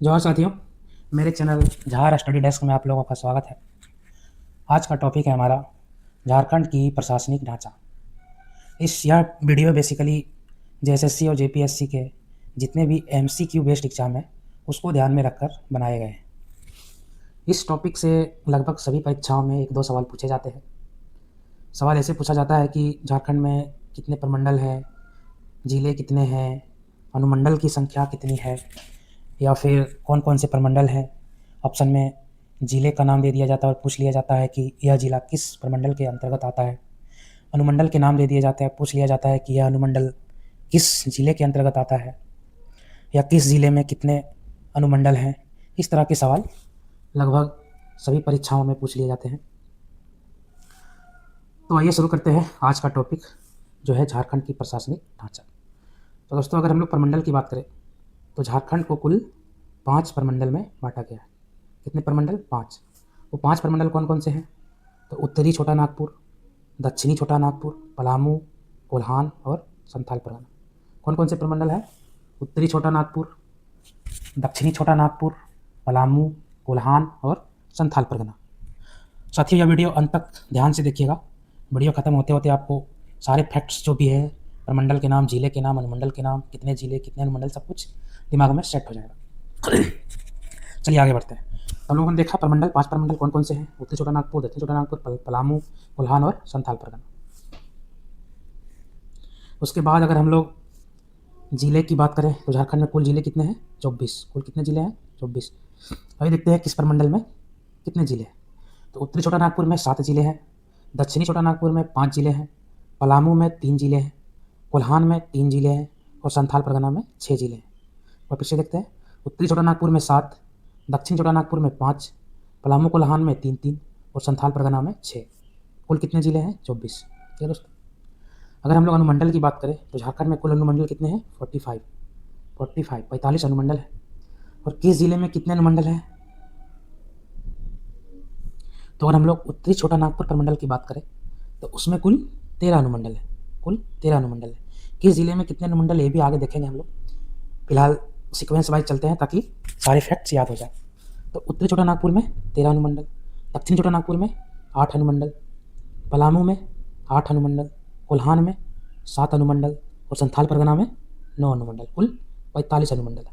जोहार साथियों, मेरे चैनल झार स्टडी डेस्क में आप लोगों का स्वागत है। आज का टॉपिक है हमारा झारखंड की प्रशासनिक ढांचा। यह वीडियो बेसिकली जेएसएससी और जेपीएससी के जितने भी एमसीक्यू बेस्ड एग्जाम हैं उसको ध्यान में रखकर बनाए गए हैं। इस टॉपिक से लगभग सभी परीक्षाओं में एक दो सवाल पूछे जाते हैं। सवाल ऐसे पूछा जाता है कि झारखंड में कितने प्रमंडल हैं, जिले कितने हैं, अनुमंडल की संख्या कितनी है, या फिर कौन कौन से प्रमंडल हैं। ऑप्शन में जिले का नाम दे दिया जाता है और पूछ लिया जाता है कि यह जिला किस प्रमंडल के अंतर्गत आता है। अनुमंडल के नाम दे दिए जाते हैं, पूछ लिया जाता है कि यह अनुमंडल किस जिले के अंतर्गत आता है या किस जिले में कितने अनुमंडल हैं। इस तरह के सवाल लगभग सभी परीक्षाओं में पूछ लिए जाते हैं। तो आइए शुरू करते हैं आज का टॉपिक जो है झारखंड की प्रशासनिक ढांचा। तो दोस्तों, अगर हम लोग प्रमंडल की बात करें तो झारखंड को कुल 5 प्रमंडल में बांटा गया है। कितने प्रमंडल? 5। वो 5 प्रमंडल कौन कौन से हैं? तो उत्तरी छोटा नागपुर, दक्षिणी छोटा नागपुर, पलामू, कोल्हान और संथाल परगना। कौन कौन से प्रमंडल हैं? उत्तरी छोटा नागपुर, दक्षिणी छोटा नागपुर, पलामू, कोल्हान और संथाल परगना। साथियों, यह वीडियो अंत तक ध्यान से देखिएगा। वीडियो ख़त्म होते होते आपको सारे फैक्ट्स जो भी है, प्रमंडल के नाम, जिले के नाम, अनुमंडल के नाम, कितने जिले, कितने अनुमंडल, सब कुछ दिमाग में सेट हो जाएगा। चलिए आगे बढ़ते हैं। तो हम लोगों ने देखा प्रमंडल, 5 प्रमंडल कौन कौन से हैं। उत्तरी छोटा नागपुर, दक्षिणी छोटा नागपुर, पलामू, कोल्हान और संथाल परगना। उसके बाद अगर हम लोग जिले की बात करें तो झारखंड में कुल जिले कितने हैं? 24। कुल कितने जिले हैं? 24। अभी देखते हैं किस प्रमंडल में कितने जिले हैं। तो उत्तरी छोटा नागपुर में 7 जिले हैं, दक्षिणी छोटा नागपुर में 5 जिले हैं, पलामू में 3 जिले हैं, कोल्हान में 3 जिले हैं और संथाल परगना में 6 जिले हैं। और फिर से देखते हैं, उत्तरी छोटा नागपुर में 7, दक्षिण छोटा नागपुर में 5, पलामू कोल्हान में 3 और संथाल परगना में 6। कुल कितने जिले हैं? 24। ठीक है दोस्तों। अगर हम लोग अनुमंडल की बात करें तो झारखंड में कुल अनुमंडल कितने हैं? 45 अनुमंडल है। और किस जिले में कितने अनुमंडल हैं? तो अगर हम लोग उत्तरी छोटा नागपुर प्रमंडल की बात करें तो उसमें कुल 13 अनुमंडल है। कुल 13 अनुमंडल है। किस जिले में कितने अनुमंडल, ये भी आगे देखेंगे हम लोग। फिलहाल सीक्वेंस वाइज चलते हैं ताकि सारे फैक्ट्स याद हो जाए। तो उत्तरी छोटा नागपुर में 13 अनुमंडल, दक्षिणी छोटा नागपुर में 8 अनुमंडल, पलामू में 8 अनुमंडल, कोल्हान में 7 अनुमंडल और संथाल परगना में 9 अनुमंडल। कुल 45 अनुमंडल है।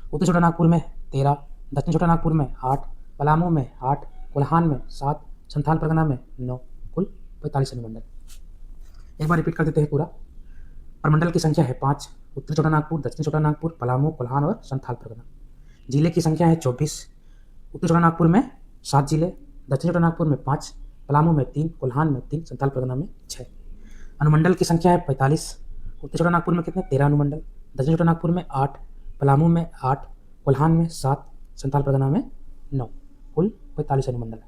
उत्तरी छोटा नागपुर में 13, दक्षिणी छोटा नागपुर में 8, पलामू में 8, कोल्हान में 7, संथाल परगना में 9। कुल 45 अनुमंडल। एक बार रिपीट कर देते हैं पूरा। प्रमंडल की संख्या है 5, उत्तरी छोटा नागपुर, दक्षिणी छोटा नागपुर, पलामू, कोल्हान और संथाल परगना। जिले की संख्या है 24, उत्तरी छोटा नागपुर में 7 जिले, दक्षिणी छोटा नागपुर में 5, पलामू में 3, कोल्हान में 3, संथाल परगना में 6। अनुमंडल की संख्या है 45, उत्तरी छोटा नागपुर में कितने? 13 अनुमंडल, दक्षिणी छोटा नागपुर में 8, पलामू में 8, कोल्हान में 7, संथाल परगना में 9। कुल 45 अनुमंडल है।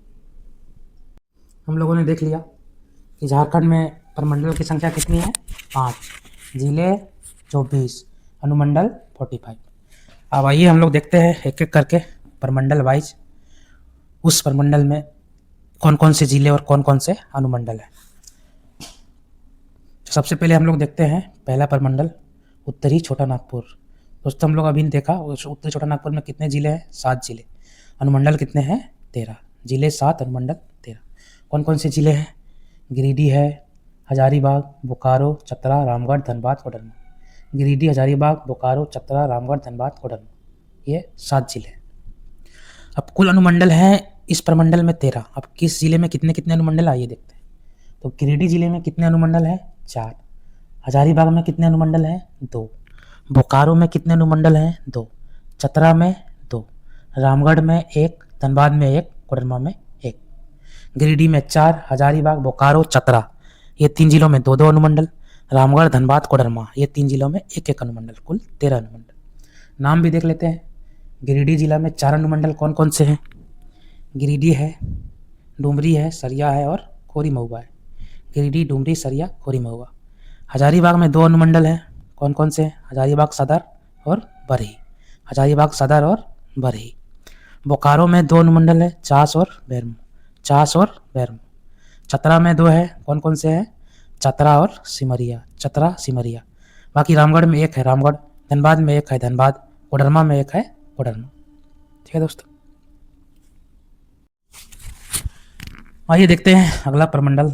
हम लोगों ने देख लिया कि झारखंड में प्रमंडल की संख्या कितनी है? 5, जिले 24, अनुमंडल 45। अब आइए हम लोग देखते हैं एक एक करके प्रमंडल वाइज उस प्रमंडल में कौन कौन से जिले और कौन कौन से अनुमंडल है। तो सबसे पहले हम लोग देखते हैं पहला प्रमंडल उत्तरी छोटा नागपुर। दोस्तों, हम लोग अभी देखा उत्तरी छोटा नागपुर में कितने जिले हैं? 7 जिले। अनुमंडल कितने हैं? 13। जिले 7, अनुमंडल 13। कौन कौन से जिले हैं? गिरिडीह है, हजारीबाग, बोकारो, चतरा, रामगढ़, धनबाद, कोडरमा। गिरिडीह, हजारीबाग, बोकारो, चतरा, रामगढ़, धनबाद, कोडरमा, ये 7 जिले हैं। अब कुल अनुमंडल हैं इस प्रमंडल में 13। अब किस जिले में कितने कितने अनुमंडल, आइए देखते हैं। तो गिरिडीह जिले में कितने अनुमंडल हैं? 4। हजारीबाग में कितने अनुमंडल हैं? 2। बोकारो में कितने अनुमंडल हैं? 2। चतरा में 2, रामगढ़ में 1, धनबाद में 1, कोडरमा में 1। गिरिडीह में 4, हजारीबाग, बोकारो, चतरा, ये 3 जिलों में 2-2 अनुमंडल। रामगढ़, धनबाद, कोडरमा, ये 3 जिलों में 1-1 अनुमंडल। कुल 13 अनुमंडल। नाम भी देख लेते हैं। गिरिडीह जिला में 4 अनुमंडल कौन कौन से हैं? गिरिडीह है, डुमरी है, सरिया है और खोरी महुआ है। गिरिडीह, डुमरी, सरिया, खोरी महुआ। हजारीबाग में 2 अनुमंडल हैं। कौन कौन से हैं? हजारीबाग सदर और बरही। हजारीबाग सदर और बरही। बोकारो में 2 अनुमंडल है, चास और बैरमू। चास और बैरमू। चतरा में 2 है। कौन कौन से हैं? चतरा और सिमरिया। चतरा, सिमरिया। बाकी रामगढ़ में 1 है, रामगढ़। धनबाद में 1 है, धनबाद। कोडरमा में 1 है, कोडरमा। ठीक है दोस्तों, आइए देखते हैं अगला प्रमंडल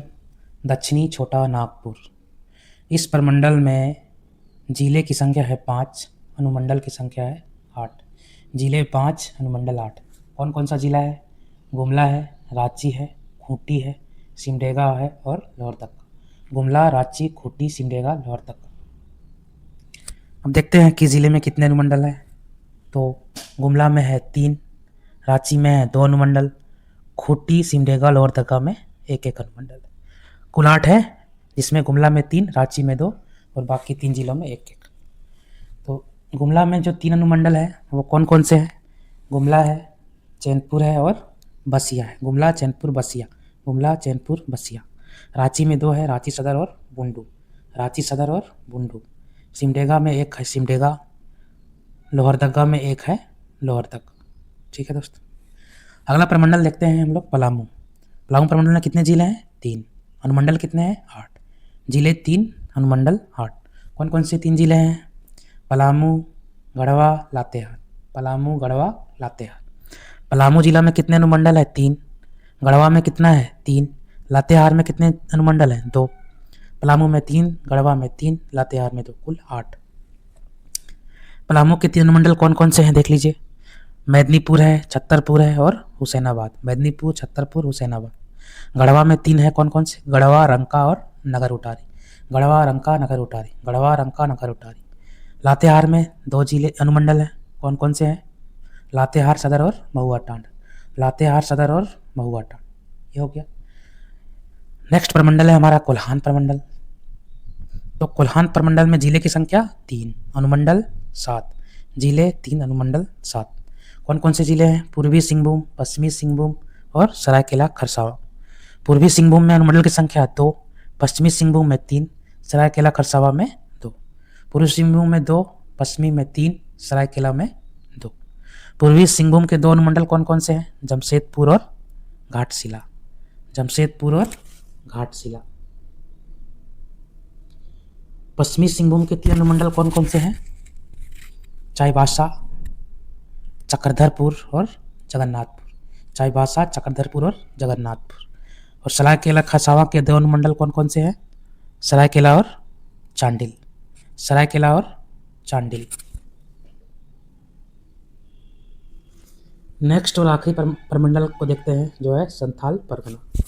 दक्षिणी छोटा नागपुर। इस प्रमंडल में जिले की संख्या है 5, अनुमंडल की संख्या है 8। जिले 5, अनुमंडल 8। कौन कौन सा जिला है? गुमला है, रांची है, खूंटी है, सिमडेगा है और लोहरदक्का। गुमला, रांची, खूंटी, सिमडेगा, लोहरदक्का। अब देखते हैं कि ज़िले में कितने अनुमंडल हैं। तो गुमला में है 3, रांची में है 2 अनुमंडल, खूंटी, सिमडेगा, लोहरदक्का में 1-1 अनुमंडल। कुल 8 है, जिसमें गुमला में 3, रांची में 2 और बाकी 3 जिलों में 1-1। तो गुमला में जो 3 अनुमंडल है वो कौन कौन से हैं? गुमला है, चैनपुर है और बसिया है। गुमला, चैनपुर, बसिया। गुमला, चैनपुर, बसिया। रांची में 2 है, रांची सदर और बुंडू। रांची सदर और बुंडू। सिमडेगा में 1 है, सिमडेगा। लोहरदगा में 1 है, लोहरदगा। ठीक है दोस्तों, अगला प्रमंडल देखते हैं हम लोग पलामू। पलामू प्रमंडल में कितने जिले हैं? 3। अनुमंडल कितने हैं? 8। जिले 3, अनुमंडल 8। कौन कौन से 3 जिले हैं? पलामू, गढ़वा, लातेहार। पलामू, गढ़वा, लातेहार। पलामू जिला में कितने अनुमंडल है? 3। गढ़वा में कितना है? 3। लातेहार में कितने अनुमंडल हैं? 2। पलामू में 3, गढ़वा में 3, लातेहार में 2, कुल 8। पलामू के 3 अनुमंडल कौन कौन से हैं देख लीजिए। मेदिनीपुर है, छतरपुर है और हुसैनाबाद। मेदिनीपुर, छतरपुर, हुसैनाबाद। गढ़वा में 3 है, कौन कौन से? गढ़वा, रंका और नगर उटारी। गढ़वा, रंका, नगर उटारी। गढ़वा, रंका, नगर उटारी। लातेहार में 2 जिले अनुमंडल हैं, कौन कौन से हैं? लातेहार सदर और महुआ टांड। लातेहार सदर और महुआ टांड, ये हो गया। नेक्स्ट प्रमंडल है हमारा कोल्हान प्रमंडल। तो कोल्हान प्रमंडल में जिले की संख्या 3, अनुमंडल 7। जिले 3, अनुमंडल 7। कौन कौन से जिले हैं? पूर्वी सिंहभूम, पश्चिमी सिंहभूम और सरायकेला खरसावा। पूर्वी सिंहभूम में अनुमंडल की संख्या 2, पश्चिमी सिंहभूम में 3, सरायकेला खरसावा में 2। पूर्वी सिंहभूम में 2, पश्चिमी में 3, सरायकेला में 2। पूर्वी सिंहभूम के 2 अनुमंडल कौन कौन से हैं? जमशेदपुर और घाटशिला। जमशेदपुर और घाटशिला। पश्चिमी सिंहभूम के 3 अनुमंडल कौन कौन से हैं? चाईबासा, चक्रधरपुर और जगन्नाथपुर। चाईबासा, चक्रधरपुर और जगन्नाथपुर। और सरायकेला खरसावा के 2 अनुमंडल कौन कौन से हैं? सरायकेला और चांडिल। सरायकेला और चांडिल। नेक्स्ट और आखिरी प्रमंडल को देखते हैं, जो है संथाल परगना।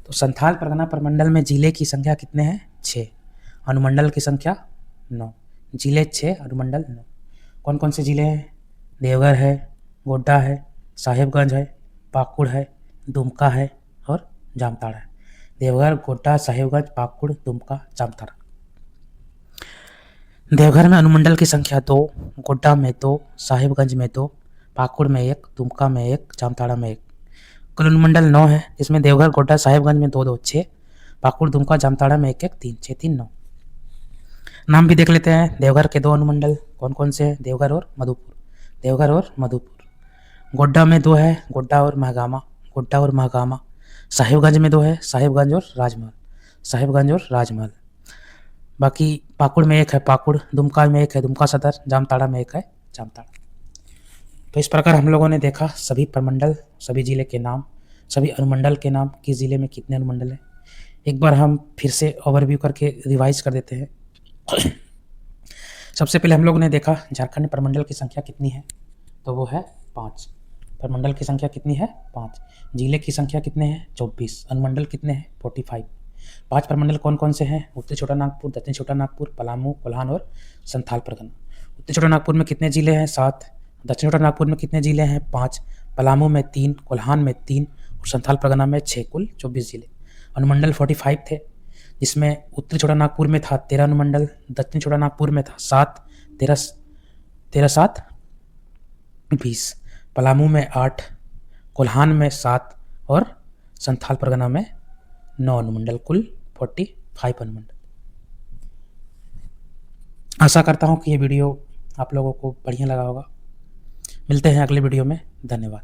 तो संथाल परगना प्रमंडल में जिले की संख्या कितने हैं? 6। अनुमंडल की संख्या 9। जिले 6, अनुमंडल 9। कौन कौन से जिले हैं? देवघर है, गोड्डा है, साहिबगंज है, पाकुड़ है, दुमका है और जामताड़ा है। देवघर, गोड्डा, साहिबगंज, पाकुड़, दुमका, जामताड़ा। देवघर में अनुमंडल की संख्या 2, गोड्डा में 2, साहिबगंज में 2, पाकुड़ में 1, दुमका में 1, जामताड़ा में 1। कुल अनुमंडल 9 है, जिसमें देवघर, गोड्डा, साहिबगंज में 2-2, 6, पाकुड़, दुमका, जामताड़ा में 1-1, 3, 6, 3, 9। नाम भी देख लेते हैं। देवघर के 2 अनुमंडल कौन कौन से हैं? देवघर और मधुपुर। देवघर और मधुपुर। गोड्डा में 2 है, गोड्डा और महागामा। गोड्डा और महागामा। साहिबगंज में 2 है, साहिबगंज और राजमहल। साहिबगंज और राजमहल। बाकी पाकुड़ में 1 है, पाकुड़। दुमका में 1 है, दुमका सदर। जामताड़ा में 1 है, जामताड़ा। तो इस प्रकार हम लोगों ने देखा सभी प्रमंडल, सभी जिले के नाम, सभी अनुमंडल के नाम, किस जिले में कितने अनुमंडल हैं। एक बार हम फिर से ओवरव्यू करके रिवाइज कर देते हैं। सबसे पहले हम लोगों ने देखा झारखंड प्रमंडल की संख्या कितनी है, तो वो है 5। प्रमंडल की संख्या कितनी है? 5। जिले की संख्या कितने हैं? 24। अनुमंडल कितने हैं? 45। 5 प्रमंडल कौन कौन से हैं? उत्तरी छोटा नागपुर, दक्षिण छोटा नागपुर, पलामू, कोल्हान और संथाल परगना। उत्तरी छोटा नागपुर में कितने जिले हैं? 7। दक्षिण छोटा नागपुर में कितने जिले हैं? 5। पलामू में 3, कोल्हान में 3 और संथाल परगना में 6, कुल 24 जिले। अनुमंडल 45 थे, जिसमें उत्तरी छोटा नागपुर में था 13 अनुमंडल, दक्षिण छोटा नागपुर में था 7, 13 7 20, पलामू में 8, कोल्हान में 7 और संथाल परगना में 9 अनुमंडल, कुल 45 अनुमंडल। आशा करता हूँ कि ये वीडियो आप लोगों को बढ़िया लगा होगा। मिलते हैं अगले वीडियो में। धन्यवाद।